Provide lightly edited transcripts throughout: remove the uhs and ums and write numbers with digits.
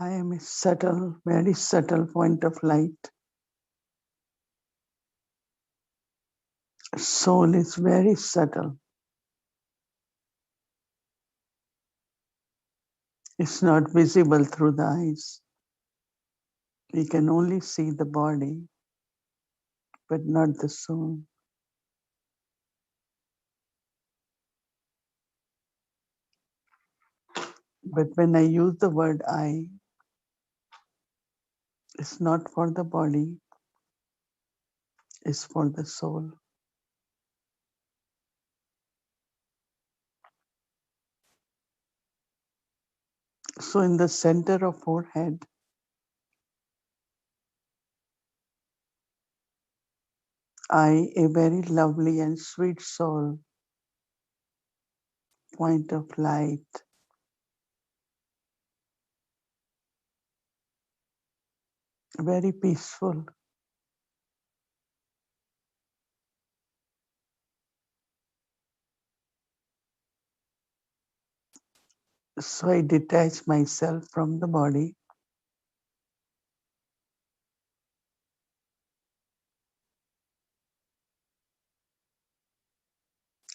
I am a subtle, very subtle point of light. Soul is very subtle. It's not visible through the eyes. We can only see the body, but not the soul. But when I use the word I, it's not for the body, it's for the soul. So in the center of forehead, I, a very lovely and sweet soul, point of light, very peaceful. So I detach myself from the body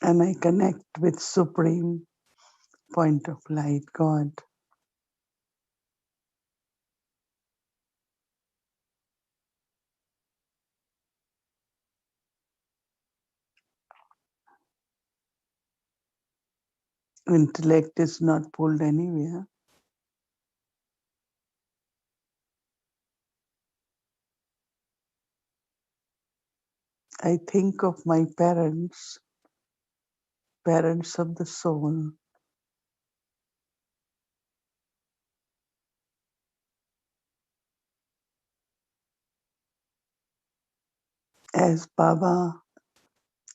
and I connect with Supreme Point of Light, God. Intellect is not pulled anywhere. I think of my parents, parents of the soul, as Baba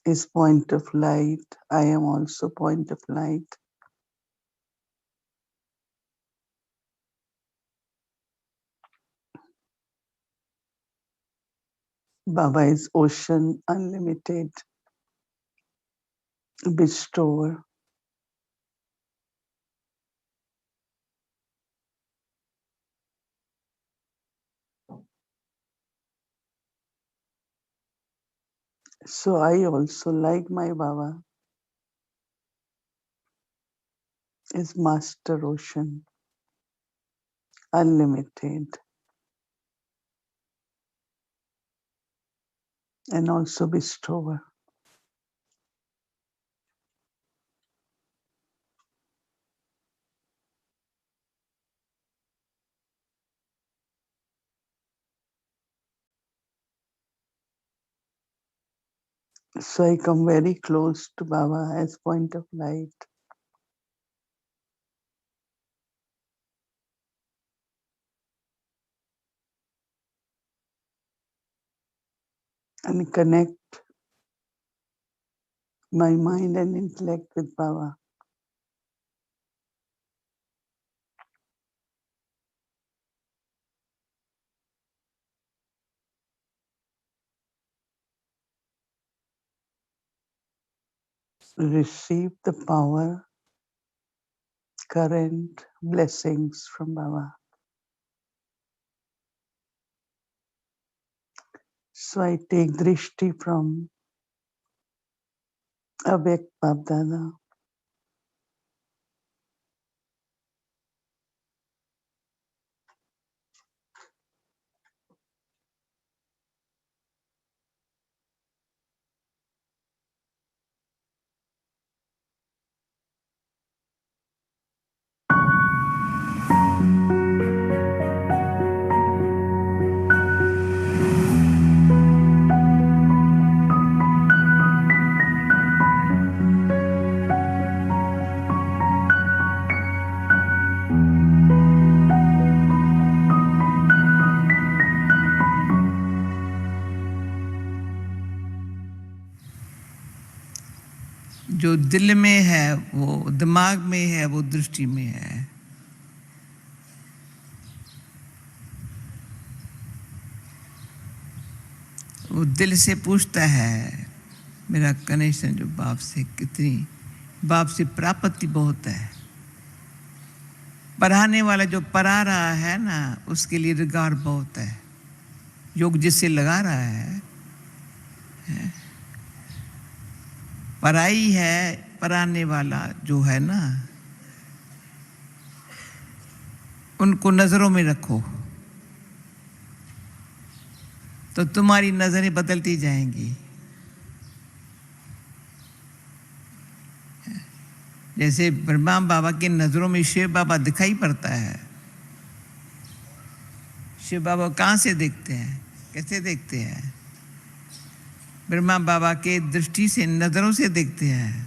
is point of light, I am also point of light. Baba is ocean, unlimited, bestower. So I also, like my Baba, is master ocean, unlimited, and also bestower. So I come very close to Baba as point of light. And connect my mind and intellect with Baba. Receive the power, current blessings from Baba. So I take drishti from Avek Babdada. जो दिल में है वो दिमाग में है वो दृष्टि में है। वो दिल से पूछता है मेरा कनेक्शन जो बाप से कितनी, बाप से प्राप्ति बहुत है। पढ़ाने वाला जो पढ़ा रहा है ना, उसके लिए रिगार्ड बहुत है। योग जिससे लगा रहा है, पढ़ाई है, पढ़ाने वाला जो है ना, उनको नजरों में रखो तो तुम्हारी नजरें बदलती जाएंगी। जैसे ब्रह्मा बाबा की नजरों में शिव बाबा दिखाई पड़ता है। शिव बाबा कहाँ से देखते हैं, कैसे देखते हैं? ब्रह्मा बाबा के दृष्टि से, नजरों से देखते हैं।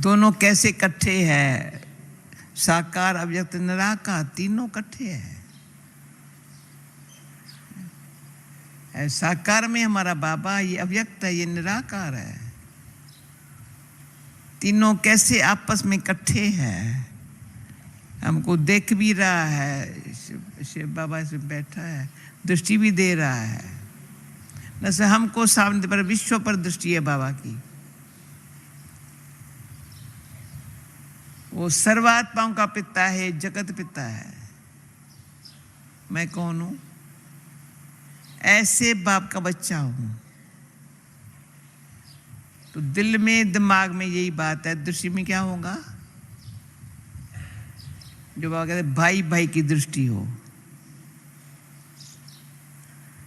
दोनों कैसे इकट्ठे हैं? साकार, अव्यक्त, निराकार, तीनों इकट्ठे हैं। साकार में हमारा बाबा, ये अव्यक्त है, ये निराकार है। तीनों कैसे आपस में इकट्ठे हैं? हमको देख भी रहा है, शिव बाबा इसमें बैठा है, दृष्टि भी दे रहा है। न से हमको सामने पर, विश्व पर दृष्टि है बाबा की। वो सर्वात्माओं का पिता है, जगत पिता है। मैं कौन हूं? ऐसे बाप का बच्चा हूं। तो दिल में, दिमाग में यही बात है। दृष्टि में क्या होगा? जो बाबा कहते भाई भाई की दृष्टि हो।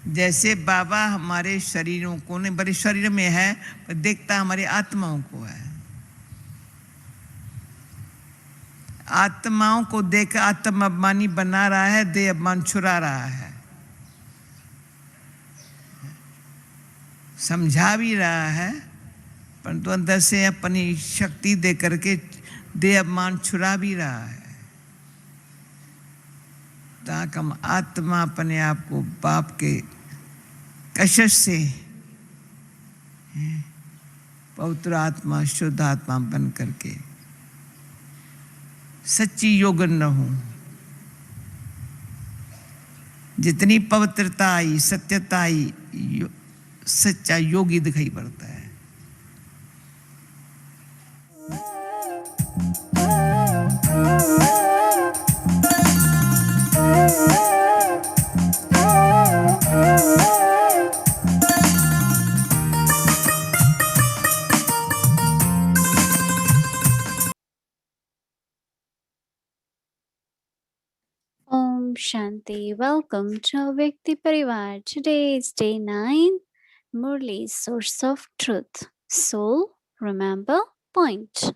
जैसे बाबा हमारे शरीरों को नहीं, बड़े शरीर में है, पर देखता हमारी आत्माओं को है। आत्माओं को देख आत्म अभिमानी बना रहा है, देह अभिमान छुड़ा रहा है। समझा भी रहा है, परंतु अंदर से अपनी शक्ति दे करके देह अभिमान छुड़ा भी रहा है, ताकि हम आत्मा अपने आप को बाप के कशिश से पवित्र आत्मा, शुद्ध आत्मा बन करके सच्ची योगन रहूं। जितनी पवित्रता आई, सत्यता आई, सच्चा योगी दिखाई पड़ता है। Om Shanti. Welcome to Vyakti Parivar. Today is day 9. Murli, Source of Truth. Soul, remember, point.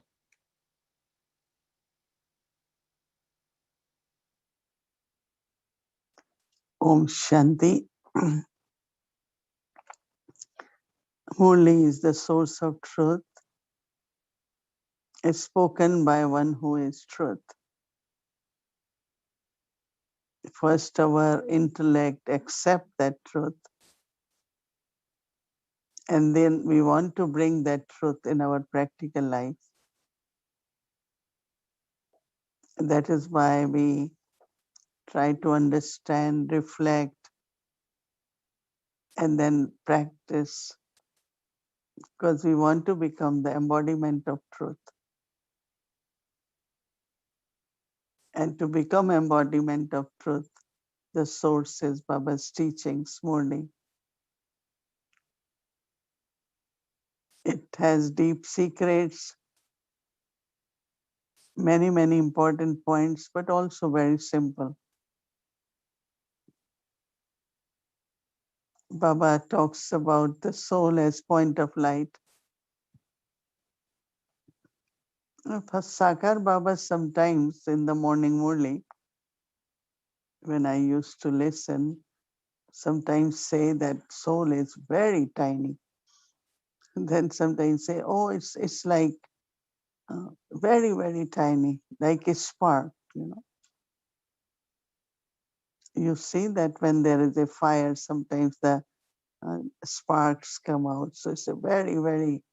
Om Shanti. Murli is the source of truth. It's spoken by one who is truth. First, our intellect accept that truth. And then we want to bring that truth in our practical life. That is why we try to understand, reflect, and then practice, because we want to become the embodiment of truth. And to become embodiment of truth, the source is Baba's teachings, Murli. It has deep secrets, many, many important points, but also very simple. Baba talks about the soul as point of light. For Sakar Baba, sometimes in the morning Murli, when I used to listen, sometimes say that soul is very tiny. And then sometimes say, oh, it's like very, very tiny, like a spark, You see that when there is a fire, sometimes the sparks come out. So it's a very, very,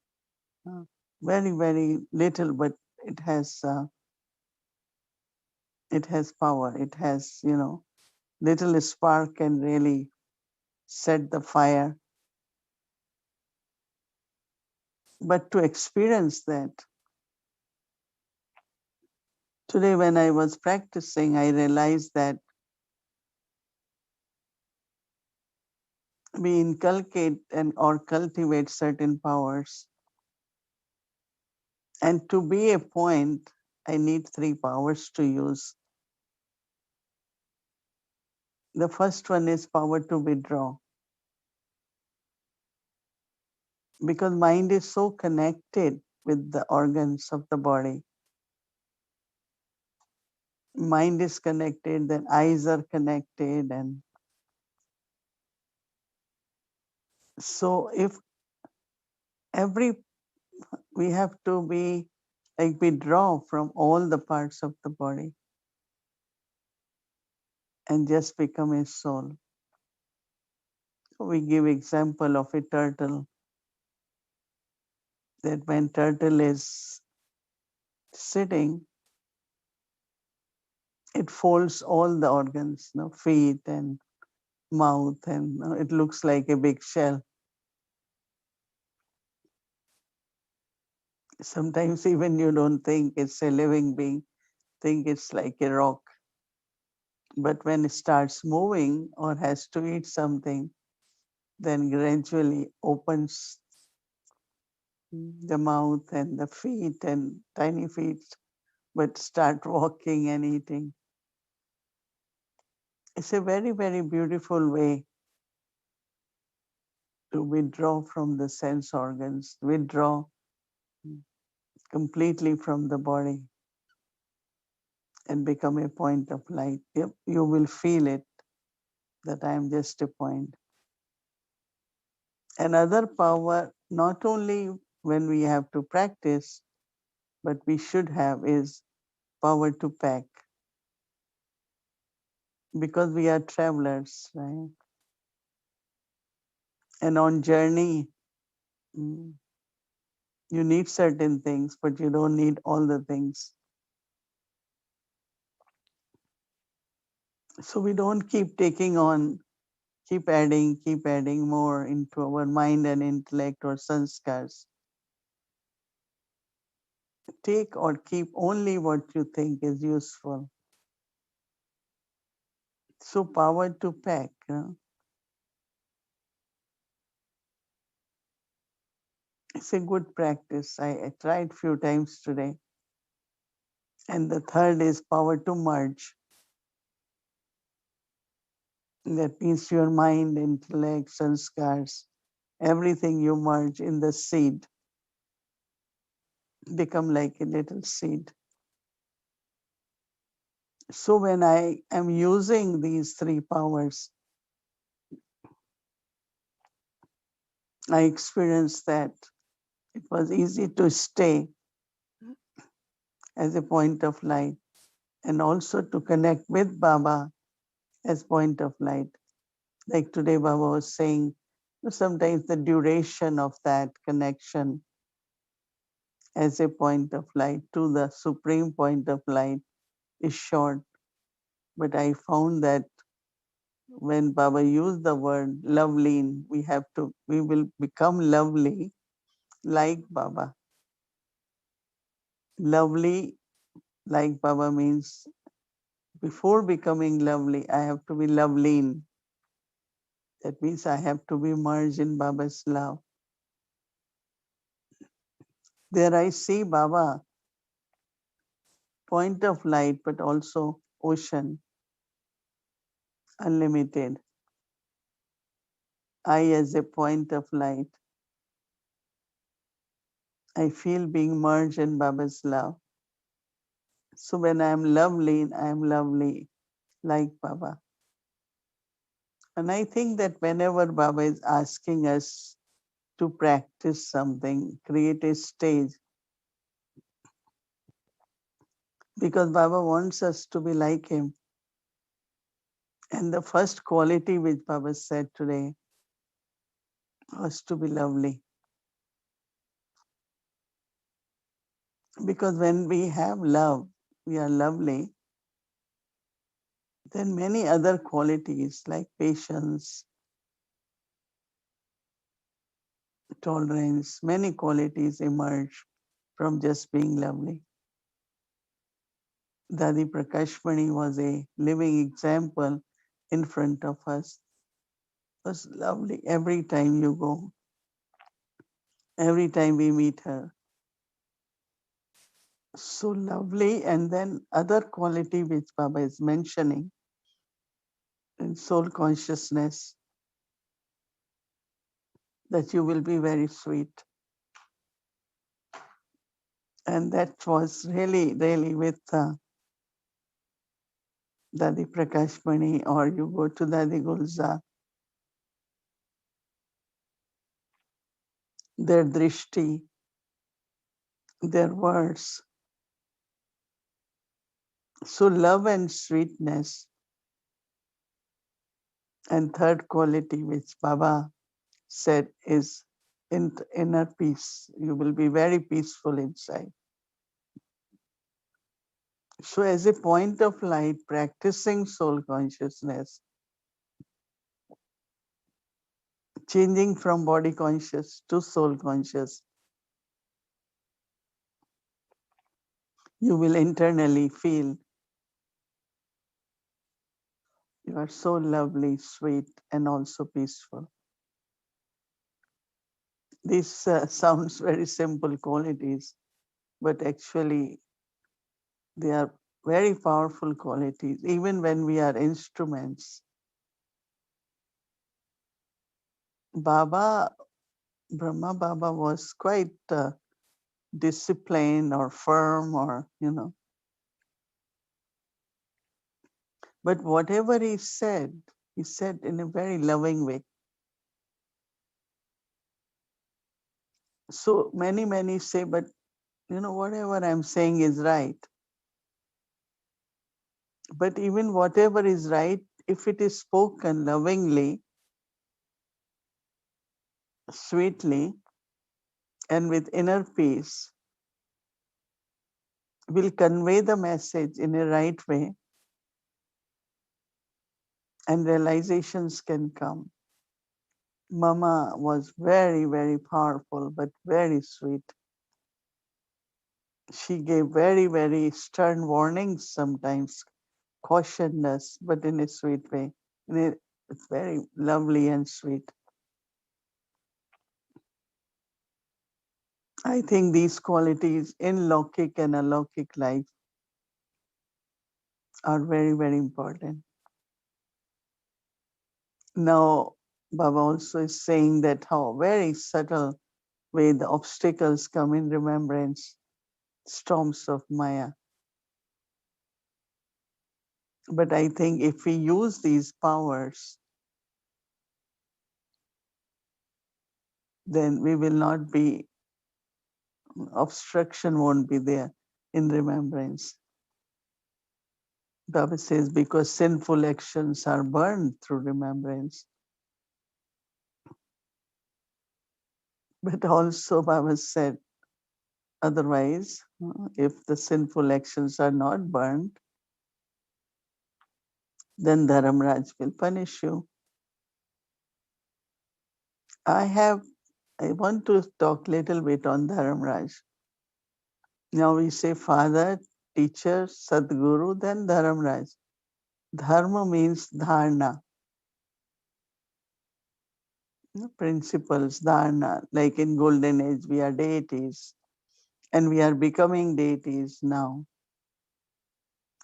very little, but it has power. It has, little spark can really set the fire. But to experience that, Today, when I was practicing, I realized that we inculcate and or cultivate certain powers. And to be a point, I need three powers to use. The first one is power to withdraw. Because mind is so connected with the organs of the body. Mind is connected, then eyes are connected, and so if every we have to be like withdraw from all the parts of the body and just become a soul. We give example of a turtle, that when turtle is sitting, it folds all the organs, feet and mouth, and it looks like a big shell. Sometimes even you don't think it's a living being, think it's like a rock. But when it starts moving or has to eat something, then gradually opens the mouth and the feet and tiny feet, but start walking and eating. It's a very, very beautiful way to withdraw from the sense organs, withdraw completely from the body and become a point of light. You will feel it, that I am just a point. Another power, not only when we have to practice, but we should have is power to pack. Because we are travelers, right? And on journey, you need certain things, but you don't need all the things. So we don't keep taking on, keep adding more into our mind and intellect or sanskars. Take or keep only what you think is useful. So power to pack. It's a good practice. I tried few times today. And the third is power to merge. That means your mind, intellect, sanskars, everything you merge in the seed, become like a little seed. So when I am using these three powers, I experienced that it was easy to stay as a point of light and also to connect with Baba as point of light. Like today Baba was saying, sometimes the duration of that connection as a point of light to the supreme point of light is short. But I found that when Baba used the word lovely, we will become lovely like Baba. Lovely like Baba means before becoming lovely, I have to be lovely. That means I have to be merged in Baba's love. There I see Baba, point of light, but also ocean, unlimited. I as a point of light, I feel being merged in Baba's love. So when I am lovely like Baba. And I think that whenever Baba is asking us to practice something, create a stage, because Baba wants us to be like him. And the first quality which Baba said today was to be lovely. Because when we have love, we are lovely, then many other qualities like patience, tolerance, many qualities emerge from just being lovely. Dadi Prakashmani was a living example in front of us. It was lovely. Every time you go, every time we meet her, so lovely. And then other quality which Baba is mentioning in soul consciousness, that you will be very sweet. And that was really, really with Dadi Prakashmani, or you go to Dadi Gulzar, their drishti, their words. So love and sweetness. And third quality which Baba said is inner peace. You will be very peaceful inside. So as a point of light, practicing soul consciousness, changing from body conscious to soul conscious, you will internally feel you are so lovely, sweet, and also peaceful. This sounds very simple qualities, but actually they are very powerful qualities. Even when we are instruments, Baba, Brahma Baba was quite disciplined or firm, or, but whatever he said in a very loving way. So many say, but whatever I'm saying is right. But even whatever is right, if it is spoken lovingly, sweetly, and with inner peace, will convey the message in a right way, and realizations can come. Mama was very, very powerful, but very sweet. She gave very, very stern warnings sometimes, cautioned us, but in a sweet way. It's very lovely and sweet. I think these qualities in Lokik and Alokik life are very, very important. Now, Baba also is saying that how very subtle way the obstacles come in remembrance, storms of Maya. But I think if we use these powers, then we will not be, obstruction won't be there in remembrance. Baba says, because sinful actions are burned through remembrance. But also Baba said, otherwise, if the sinful actions are not burned, then Dharamraj will punish you. I want to talk little bit on Dharamraj. Now we say father, teacher, Sadguru, then Dharamraj. Dharma means dharna, principles, dharna. Like in golden age, we are deities, and we are becoming deities now.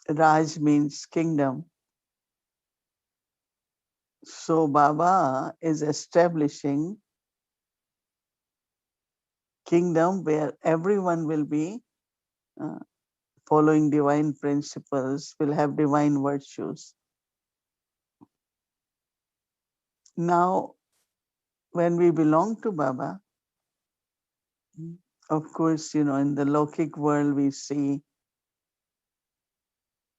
Raj means kingdom. So Baba is establishing kingdom where everyone will be uh, following divine principles, will have divine virtues. Now, when we belong to Baba, of course, in the Lokik world, we see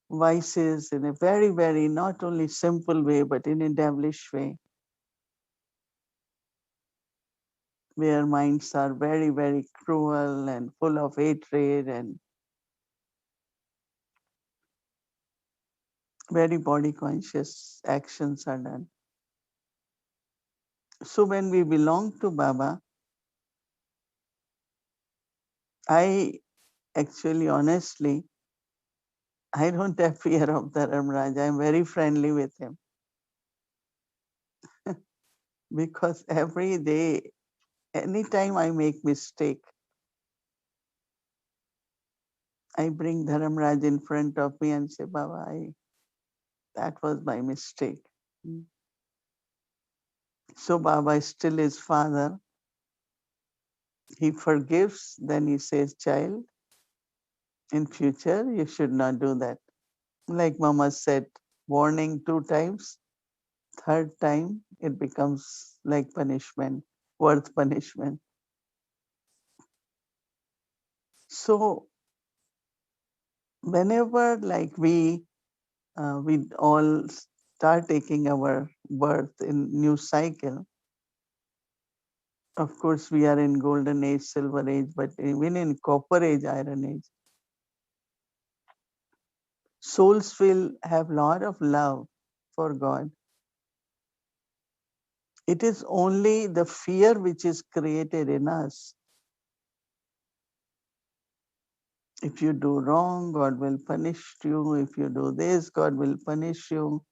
vices in a very, very not only simple way, but in a devilish way, where minds are very, very cruel and full of hatred and very body conscious actions are done. So when we belong to Baba, I actually honestly I don't have fear of Dharamraj. I'm very friendly with him because every day, anytime I make mistake, I bring Dharamraj in front of me and say, Baba, that was my mistake. Mm. So Baba is still his father. He forgives, then he says, child, in future you should not do that. Like Mama said, warning 2 times, third time it becomes like punishment, worth punishment. So whenever like we all start taking our birth in new cycle, of course we are in golden age, silver age, but even in copper age, iron age, souls will have lot of love for God. It is only the fear which is created in us. If you do wrong, God will punish you. If you do this, God will punish you.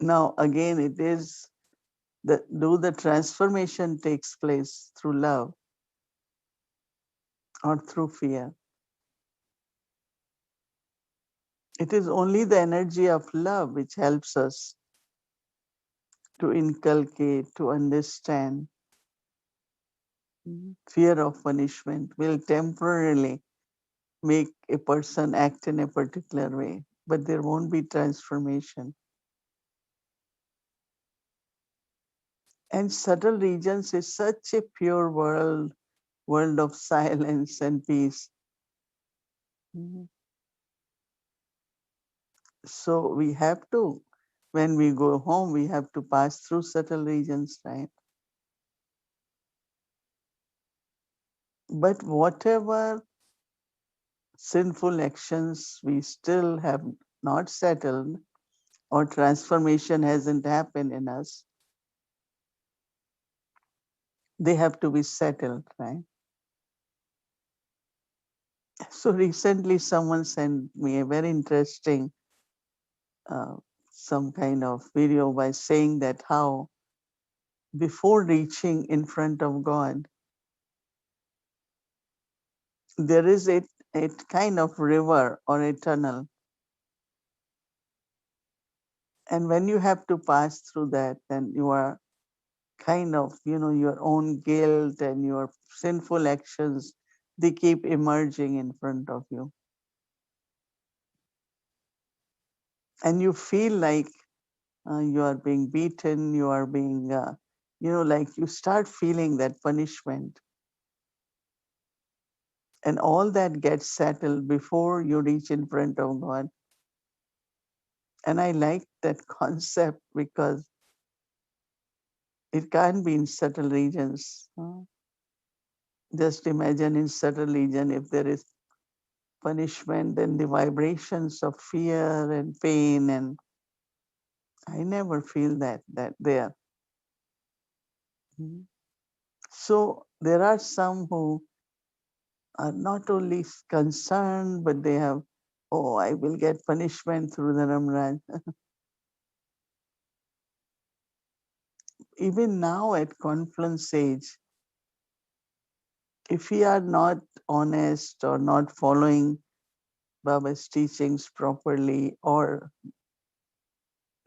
Now again, it is the transformation takes place through love or through fear. It is only the energy of love which helps us to inculcate, to understand. Fear of punishment will temporarily make a person act in a particular way, but there won't be transformation. And subtle regions is such a pure world of silence and peace. So we have to, when we go home, we have to pass through subtle regions, right? But whatever sinful actions we still have not settled or transformation hasn't happened in us, they have to be settled, right? So recently someone sent me a very interesting uh, some kind of video by saying that how before reaching in front of God, there is a kind of river or a tunnel. And when you have to pass through that, then you are kind of, your own guilt and your sinful actions, they keep emerging in front of you. And you feel like you are being beaten, you are being, like you start feeling that punishment. And all that gets settled before you reach in front of God. And I like that concept because it can't be in subtle regions. Just imagine in subtle region, if there is punishment, then the vibrations of fear and pain, and I never feel that there. So there are some who are not only concerned, but they have, oh, I will get punishment through the Ramraj. Even now at confluence age, if we are not honest or not following Baba's teachings properly or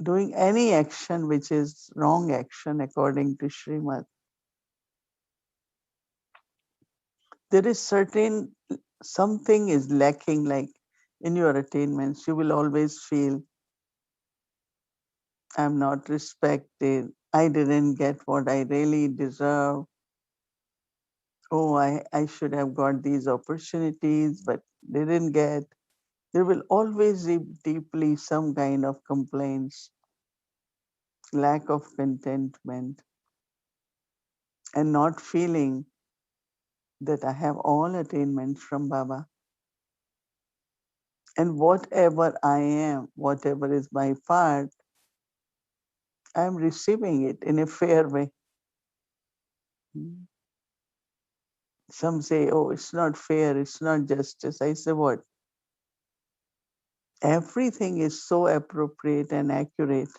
doing any action which is wrong action according to Srimad, there is certain something is lacking, like in your attainments, you will always feel, I'm not respected, I didn't get what I really deserve. Oh, I should have got these opportunities, but didn't get. There will always be deeply some kind of complaints, lack of contentment, and not feeling that I have all attainments from Baba. And whatever I am, whatever is my part, I'm receiving it in a fair way. Some say, oh, it's not fair, it's not justice. I say, what? Everything is so appropriate and accurate.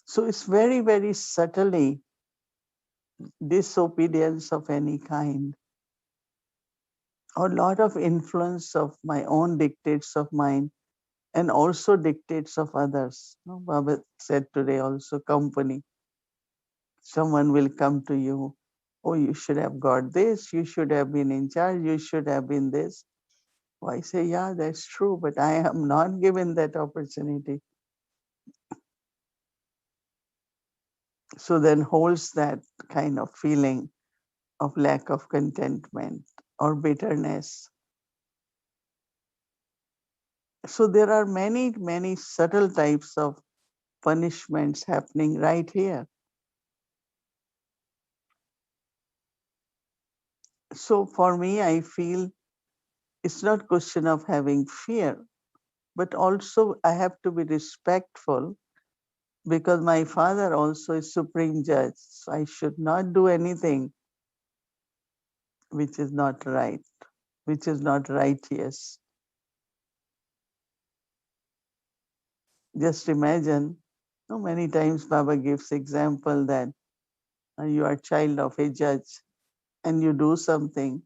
So it's very, very subtly disobedience of any kind, or a lot of influence of my own dictates of mine and also dictates of others. Baba said today also, company. Someone will come to you, oh, you should have got this, you should have been in charge, you should have been this. Oh, I say, yeah, that's true, but I am not given that opportunity. So then holds that kind of feeling of lack of contentment or bitterness. So there are many, many subtle types of punishments happening right here. So for me, I feel it's not question of having fear, but also I have to be respectful because my father also is supreme judge. So I should not do anything which is not right, which is not righteous. Just imagine, many times Baba gives example that you are child of a judge and you do something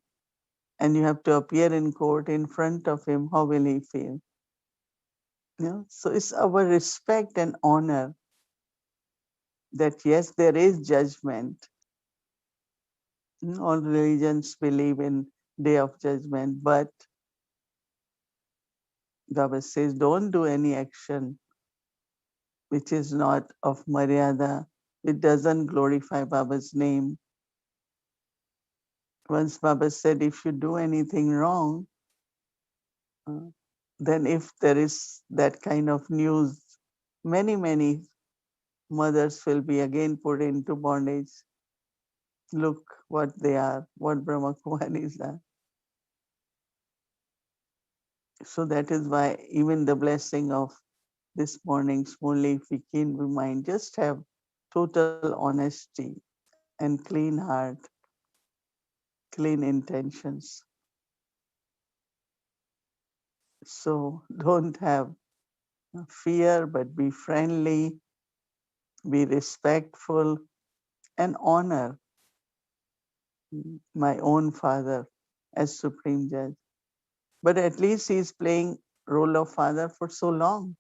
and you have to appear in court in front of him, how will he feel? So it's our respect and honor that yes, there is judgment. All religions believe in day of judgment, but Baba says don't do any action which is not of Maryada. It doesn't glorify Baba's name. Once Baba said, if you do anything wrong, uh, then if there is that kind of news, many, many mothers will be again put into bondage. Look what they are, what Brahma Kumaris are. So that is why even the blessing of this morning's Murli, if we keen mind, just have total honesty and clean heart, clean intentions. So don't have fear, but be friendly, be respectful, and honor my own father as Supreme Judge. But at least he's playing role of father for so long,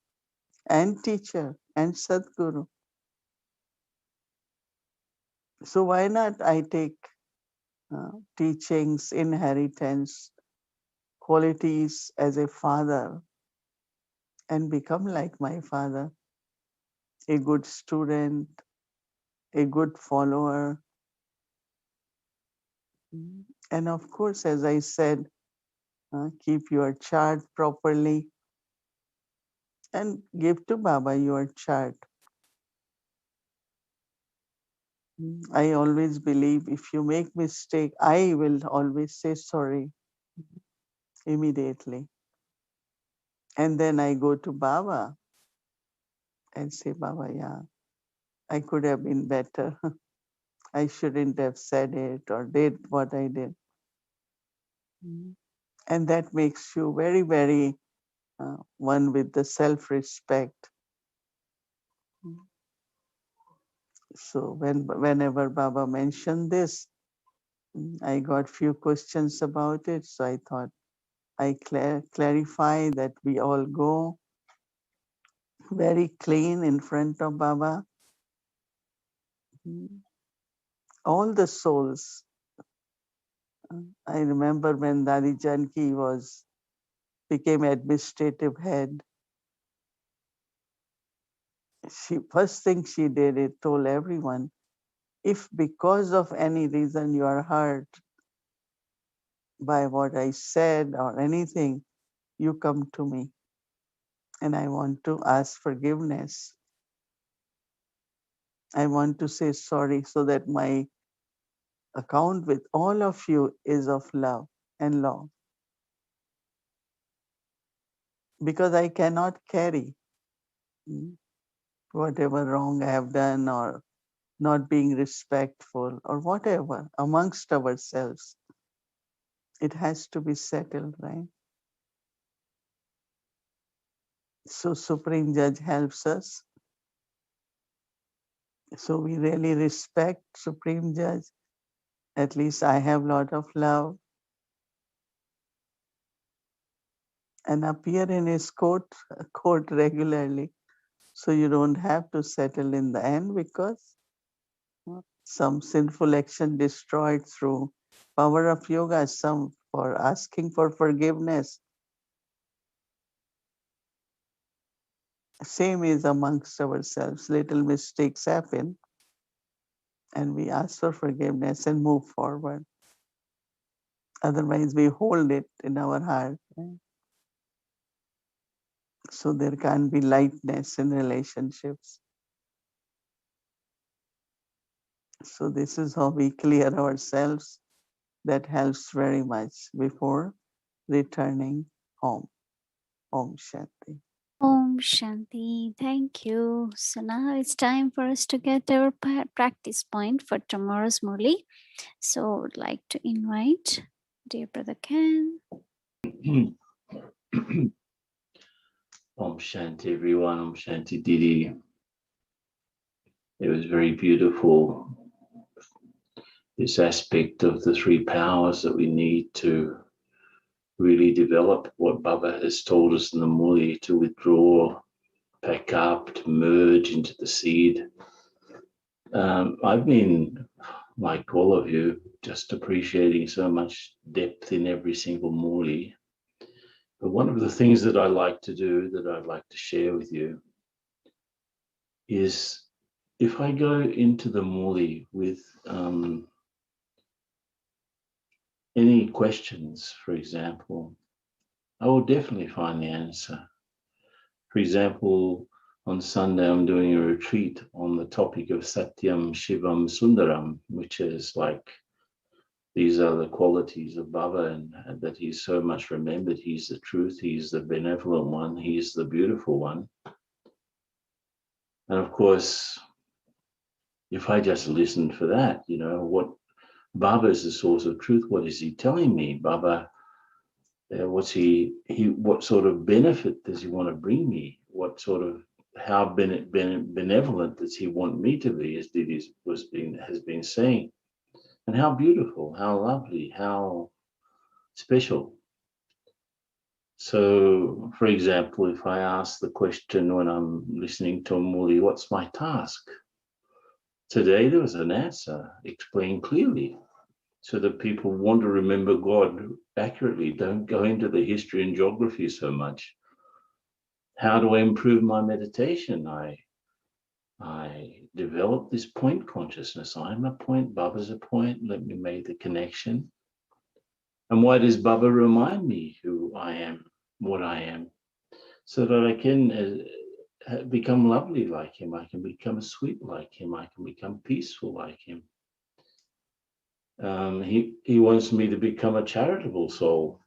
and teacher, and Sadguru. So why not I take teachings, inheritance, qualities as a father and become like my father, a good student, a good follower. And of course, as I said, keep your chart properly and give to Baba your chart. I always believe if you make mistake, I will always say sorry immediately. And then I go to Baba and say, Baba, yeah, I could have been better. I shouldn't have said it or did what I did. And that makes you very, very one with the self-respect. So whenever Baba mentioned this, I got few questions about it. So I thought I clarify that we all go very clean in front of Baba. All the souls. I remember when Dadi Janki became administrative head. She first thing she did, it told everyone, if because of any reason you are hurt by what I said or anything, you come to me and I want to ask forgiveness. I want to say sorry so that my account with all of you is of love and law. Because I cannot carry whatever wrong I have done or not being respectful, or whatever amongst ourselves. It has to be settled, right? So Supreme Judge helps us. So we really respect Supreme Judge. At least I have a lot of love, and appear in his court regularly. So you don't have to settle in the end, because some sinful action destroyed through power of yoga, some for asking for forgiveness. Same is amongst ourselves. Little mistakes happen and we ask for forgiveness and move forward. Otherwise, we hold it in our heart. Right? So there can be lightness in relationships. So this is how we clear ourselves. That helps very much before returning home. Om Shanti. Om Shanti. Thank you. So now it's time for us to get our practice point for tomorrow's Murli. So I would like to invite dear brother Ken. Om Shanti, everyone. Om Shanti, Didi. It was very beautiful, this aspect of the three powers that we need to really develop what Baba has told us in the Murli, to withdraw, pack up, to merge into the seed. I've been, like all of you, just appreciating so much depth in every single Murli. But one of the things that I like to do, that I'd like to share with you, is if I go into the Murli with any questions, for example, I will definitely find the answer. For example, on Sunday, I'm doing a retreat on the topic of Satyam, Shivam, Sundaram, which is like, these are the qualities of Baba, and that he's so much remembered. He's the truth, he's the benevolent one, he's the beautiful one. And of course, if I just listened for that, what Baba is the source of truth, what is he telling me? Baba, what sort of benefit does he want to bring me? What sort of, how benevolent does he want me to be, as Didi has been saying? And how beautiful, how lovely, how special. So, for example, if I ask the question when I'm listening to Murli, what's my task? Today there was an answer explained clearly, so that people want to remember God accurately. Don't go into the history and geography so much. How do I improve my meditation? I develop this point consciousness. I'm a point, Baba's a point. Let me make the connection. And why does Baba remind me who I am, what I am? So that I can become lovely like him. I can become sweet like him. I can become peaceful like him. He wants me to become a charitable soul.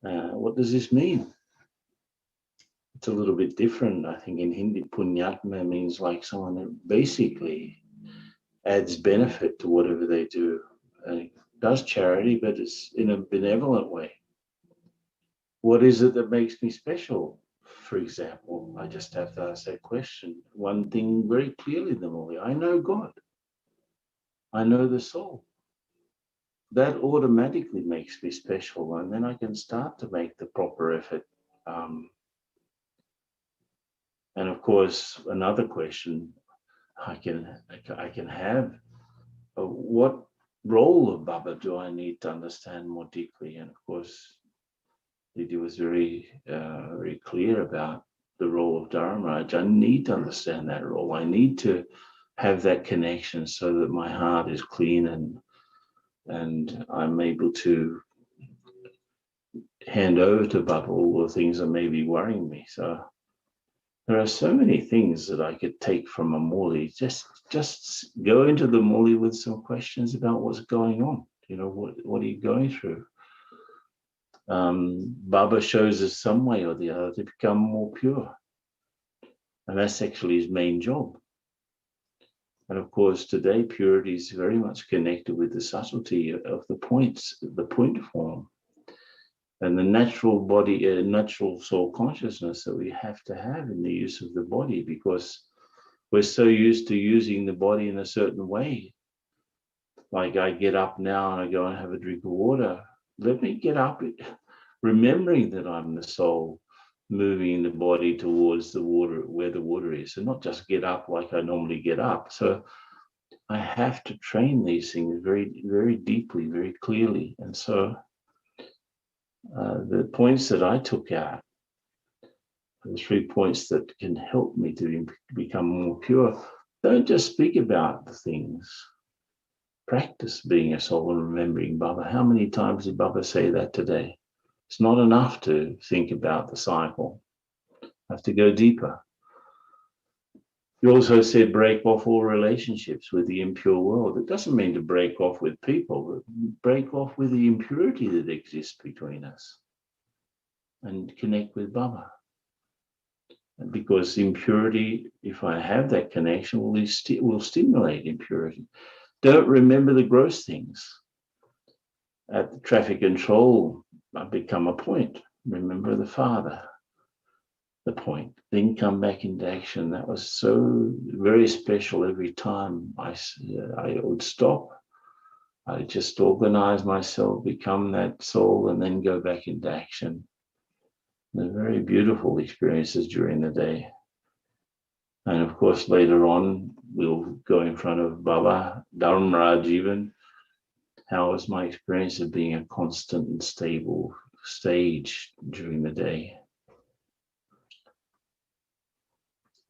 What does this mean? It's a little bit different. I think in Hindi, punyatma means like someone that basically adds benefit to whatever they do. Does charity, but it's in a benevolent way. What is it that makes me special? For example, I just have to ask that question. One thing very clearly in the Murli, I know God. I know the soul. That automatically makes me special, and then I can start to make the proper effort. And of course, another question I can have: what role of Baba do I need to understand more deeply? And of course, Didi was very clear about the role of Dharmaraj. I need to understand that role. I need to have that connection so that my heart is clean and I'm able to hand over to Baba all the things that may be worrying me. So there are so many things that I could take from a Murli. Just go into the Murli with some questions about what's going on. What are you going through? Baba shows us some way or the other to become more pure. And that's actually his main job. And of course, today, purity is very much connected with the subtlety of the points, the point form, and the natural body, natural soul consciousness that we have to have in the use of the body, because we're so used to using the body in a certain way. Like I get up now and I go and have a drink of water. Let me get up remembering that I'm the soul moving the body towards the water, where the water is, and not just get up like I normally get up. So I have to train these things very, very deeply, very clearly. And so the points that I took out, the 3 points that can help me to become more pure, don't just speak about the things. Practice being a soul and remembering Baba. How many times did Baba say that today? It's not enough to think about the cycle. I have to go deeper. He also said break off all relationships with the impure world. It doesn't mean to break off with people, but break off with the impurity that exists between us and connect with Baba. And because impurity, if I have that connection, will stimulate impurity. Don't remember the gross things. At the traffic control, I become a point. Remember the Father, the point, then come back into action. That was so very special. Every time I would stop, I just organize myself, become that soul, and then go back into action. They're very beautiful experiences during the day. And of course, later on, we'll go in front of Baba, Dharmaraj even. How was my experience of being a constant and stable stage during the day?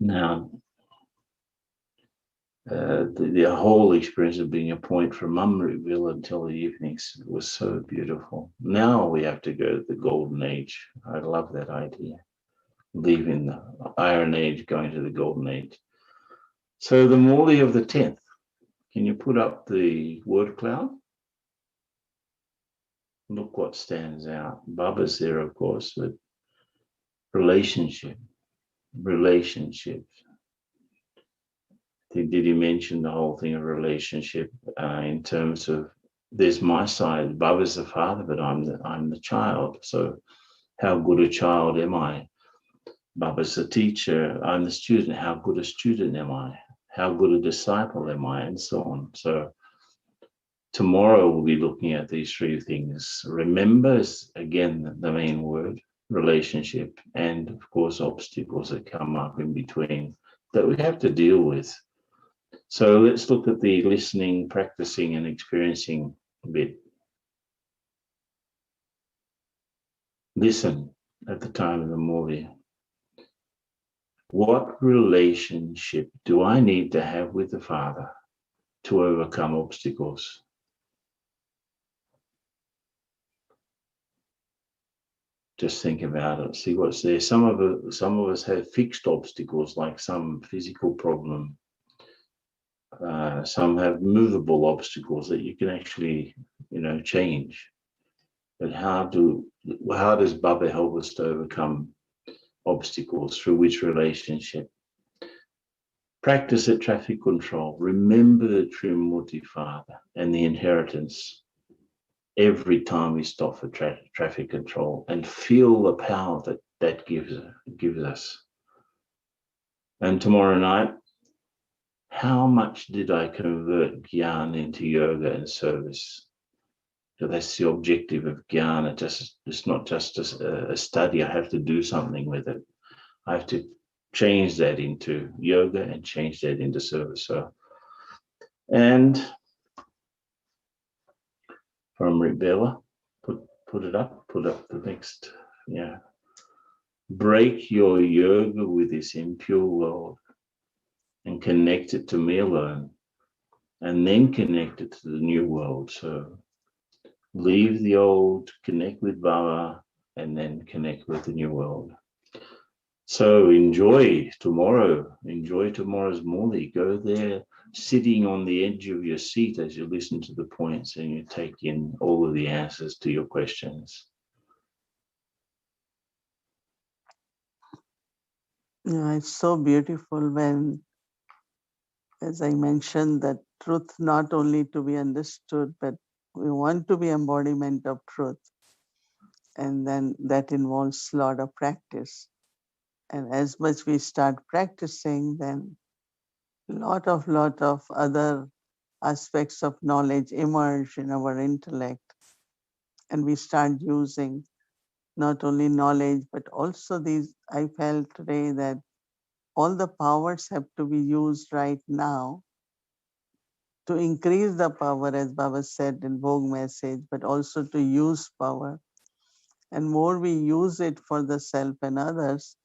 Now, the whole experience of being a point from Amritville until the evenings was so beautiful. Now we have to go to the golden age. I love that idea. Leaving the iron age, going to the golden age. So the Murli of the 10th, can you put up the word cloud? Look what stands out. Baba's there, of course, but relationship. Did he mention the whole thing of relationship in terms of there's my side, Baba's the father, but I'm the child. So how good a child am I? Baba's the teacher, I'm the student. How good a student am I? How good a disciple am I? And so on. So tomorrow we'll be looking at these 3 things. Remember is, again, the main word, relationship, and of course, obstacles that come up in between that we have to deal with. So let's look at the listening, practicing, and experiencing bit. Listen at the time of the Murli. What relationship do I need to have with the Father to overcome obstacles? Just think about it, see what's there. Some of us have fixed obstacles, like some physical problem. Some have movable obstacles that you can actually, change. But how does Baba help us to overcome obstacles? Through which relationship? Practice at traffic control. Remember the Trimurti Father and the inheritance every time we stop for traffic control, and feel the power that gives us. And tomorrow night, how much did I convert Gyan into yoga and service? So that's the objective of Gyan. It's not just a study. I have to do something with it. I have to change that into yoga and change that into service. So, and from Rebella, put up the next, yeah. Break your yoga with this impure world and connect it to me alone, and then connect it to the new world. So leave the old, connect with Baba, and then connect with the new world. So enjoy tomorrow's Murli. Go there sitting on the edge of your seat as you listen to the points and you take in all of the answers to your questions. Yeah, it's so beautiful when as I mentioned, that truth not only to be understood, but we want to be embodiment of truth. And then that involves a lot of practice. And as much we start practicing, then lot of other aspects of knowledge emerge in our intellect. And we start using not only knowledge, but also these, I felt today that all the powers have to be used right now to increase the power, as Baba said in Vogue message, but also to use power. And more we use it for the self and others,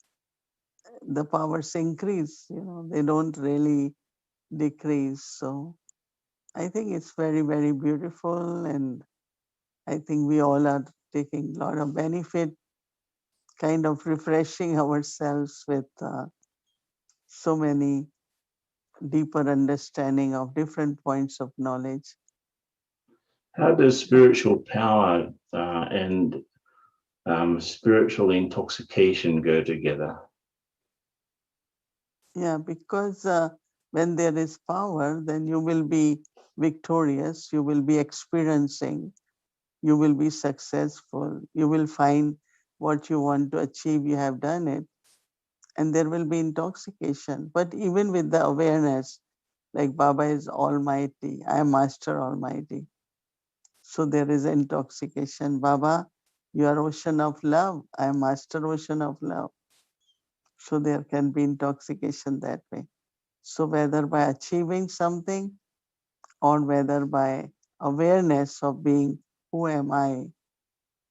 the powers increase, they don't really decrease. So I think it's very, very beautiful. And I think we all are taking a lot of benefit, kind of refreshing ourselves with so many deeper understanding of different points of knowledge. How does spiritual power and spiritual intoxication go together? Yeah, because when there is power, then you will be victorious, you will be experiencing, you will be successful, you will find what you want to achieve, you have done it, and there will be intoxication. But even with the awareness, like Baba is Almighty, I am Master Almighty. So there is intoxication. Baba, you are ocean of love, I am Master Ocean of love. So there can be intoxication that way. So whether by achieving something or whether by awareness of being who am I,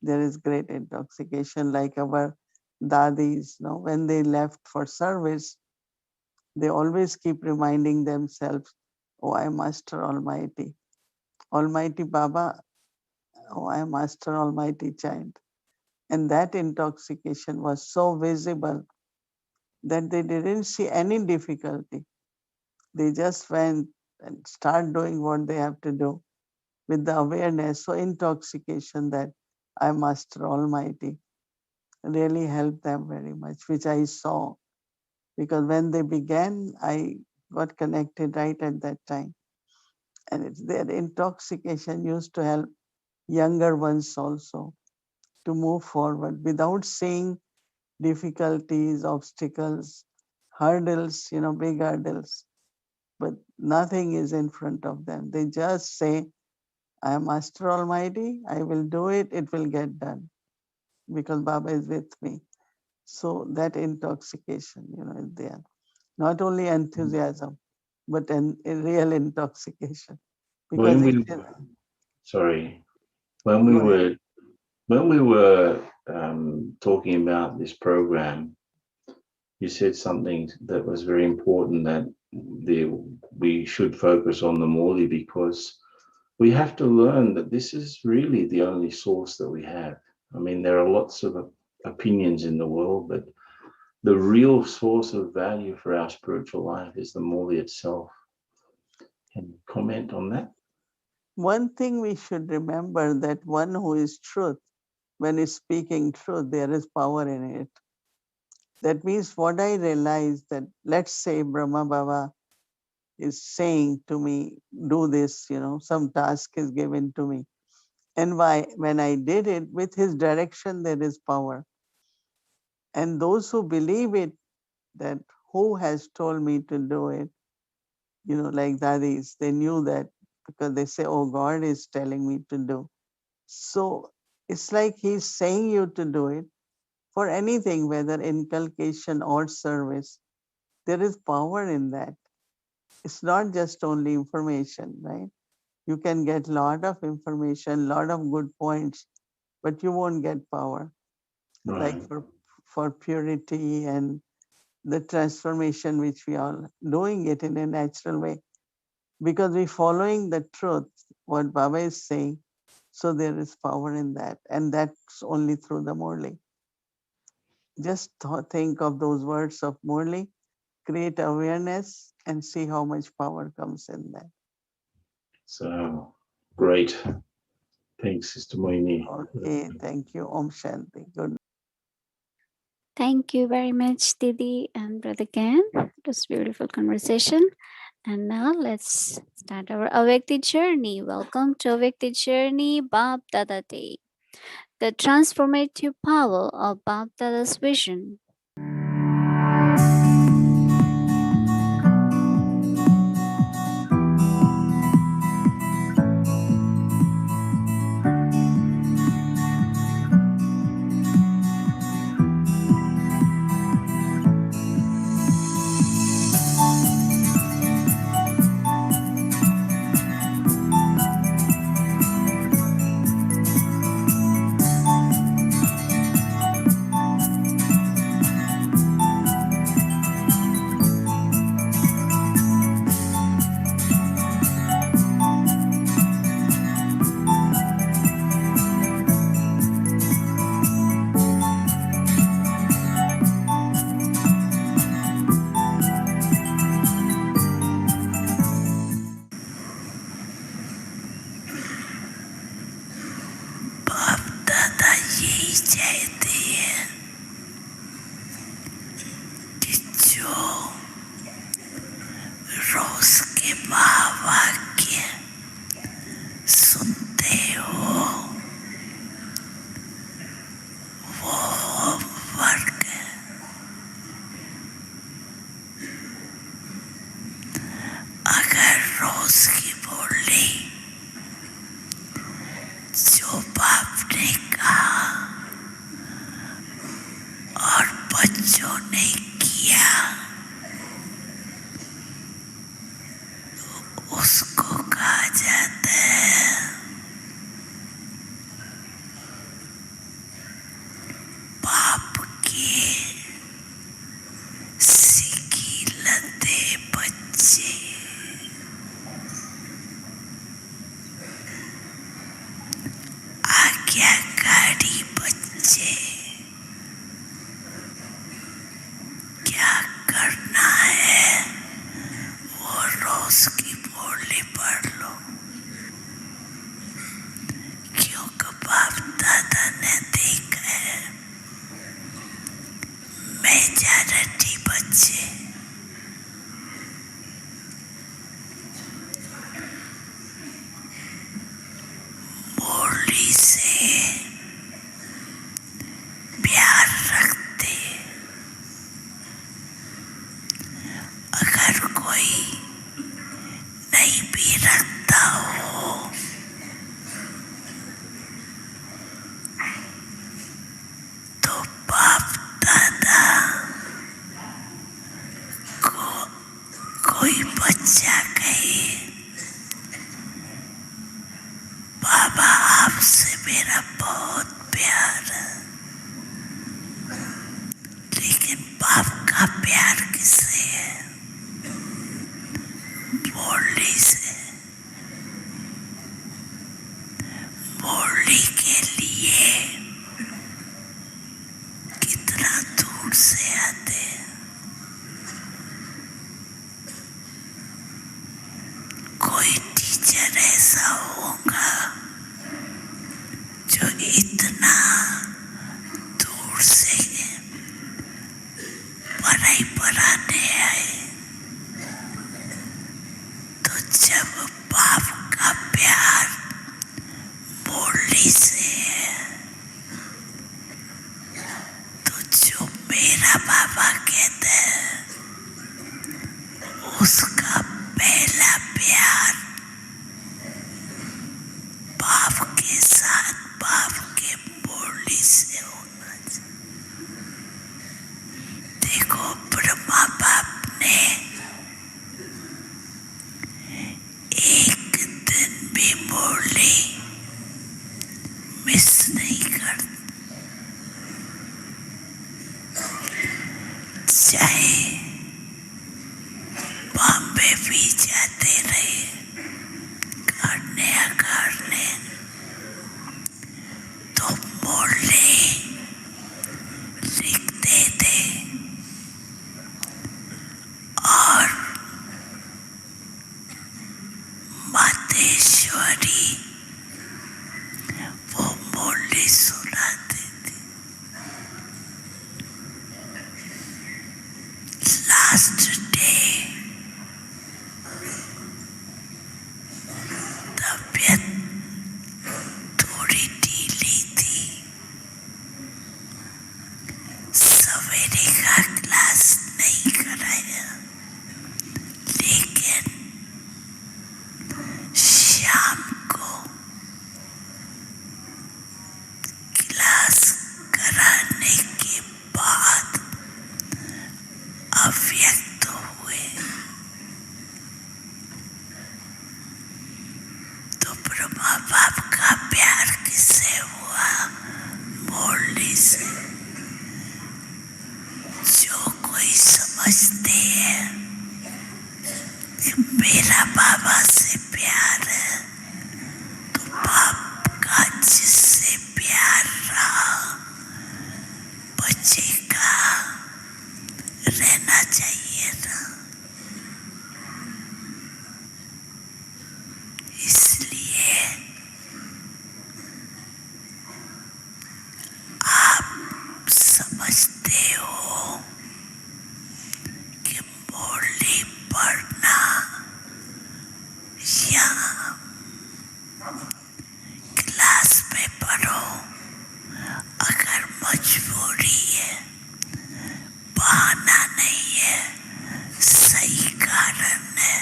there is great intoxication. Like our dadis, when they left for service, they always keep reminding themselves, oh, I am Master Almighty. Almighty Baba, oh, I am Master Almighty child. And that intoxication was so visible that they didn't see any difficulty. They just went and start doing what they have to do with the awareness. So intoxication that I Master Almighty really helped them very much, which I saw. Because when they began, I got connected right at that time. And it's their intoxication used to help younger ones also to move forward without seeing difficulties, obstacles, hurdles, big hurdles. But nothing is in front of them. They just say, I am Master Almighty, I will do it, it will get done because Baba is with me. So that intoxication, is there. Not only enthusiasm, but a real intoxication. Because When it we, is, sorry, when we go ahead. were when we were talking about this program, you said something that was very important, that we should focus on the Morley, because we have to learn that this is really the only source that we have. I mean, there are lots of opinions in the world, but the real source of value for our spiritual life is the Morley itself. Can you comment on that? One thing we should remember, that one who is truth, when he's speaking truth, there is power in it. That means what I realized, that let's say Brahma Baba is saying to me, do this, some task is given to me. And when I did it, with his direction, there is power. And those who believe it, that who has told me to do it, like dadis, they knew that because they say, oh, God is telling me to do. So it's like he's saying you to do it for anything, whether inculcation or service. There is power in that. It's not just only information, right? You can get a lot of information, lot of good points, but you won't get power. Right. Like for purity and the transformation, which we are doing it in a natural way, because we're following the truth, what Baba is saying. So there is power in that. And that's only through the Murli. Just think of those words of Murli, create awareness, and see how much power comes in that. So great. Thanks, Sister Mohini. Okay, thank you. Om Shanti. Good. Thank you very much, Didi and Brother Gan. It was a beautiful conversation. And now let's start our Avyakti journey. Welcome to Avyakti journey, Bab Dada Day, the transformative power of Bab Dada's vision. जिससे प्यारा बच्चे का रहना चाहिए ना, इसलिए आप समझते हो कि मुरली पढ़ना या क्लास में पढ़ो, अगर मजबूरी है, बहाना नहीं है, सही कारण है,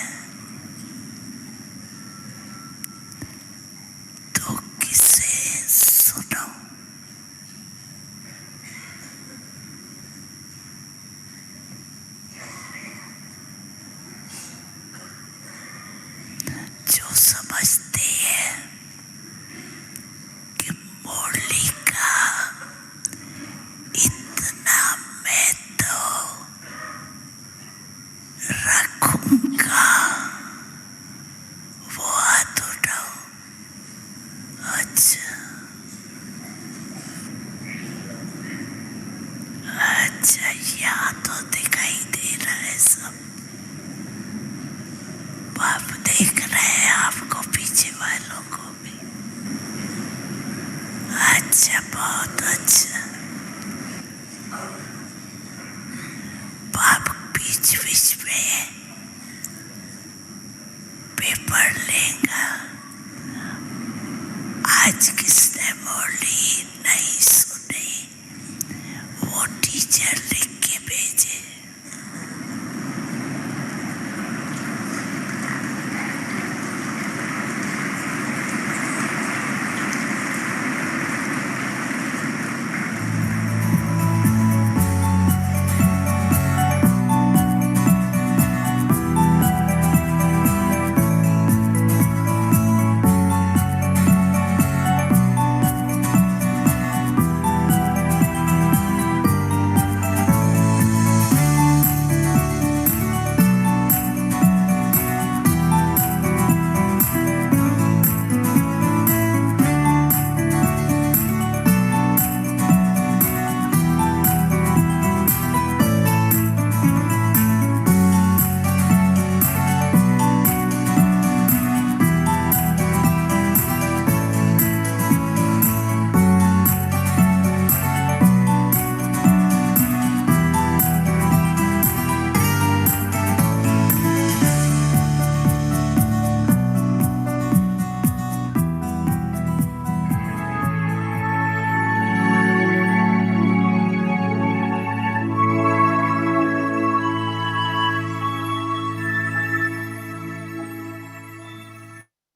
तो किसे सुनो। जो समझते हैं कि मुरली का इतना मैं तो रखूंगा, वो हाथ उठाओ। अच्छा अच्छा, यहाँ तो दिखाई दे रहा है सब, आप देख रहे हैं आपको, पीछे वालों को भी। अच्छा, बहुत अच्छा। आप बीच बीच में पेपर लेगा। आज किसने मुरली नहीं सुनी, वो टीचर लिख के भेजे।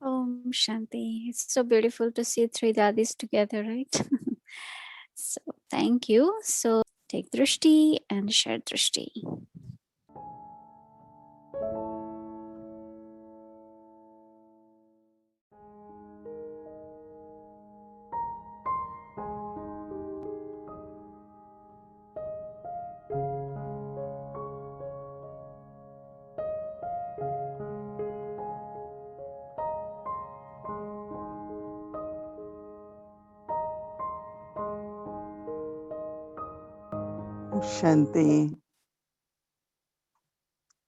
Om Shanti. It's so beautiful to see three daddies together, right? So thank you. So take drishti and share drishti. Shanti.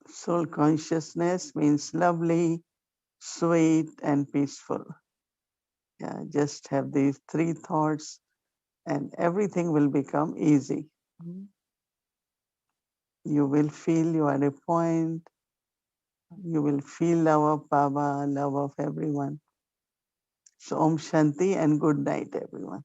Soul consciousness means lovely, sweet, and peaceful. Yeah, just have these three thoughts and everything will become easy. You will feel you are a point. You will feel love of Baba, love of everyone. So Om Shanti and good night, everyone.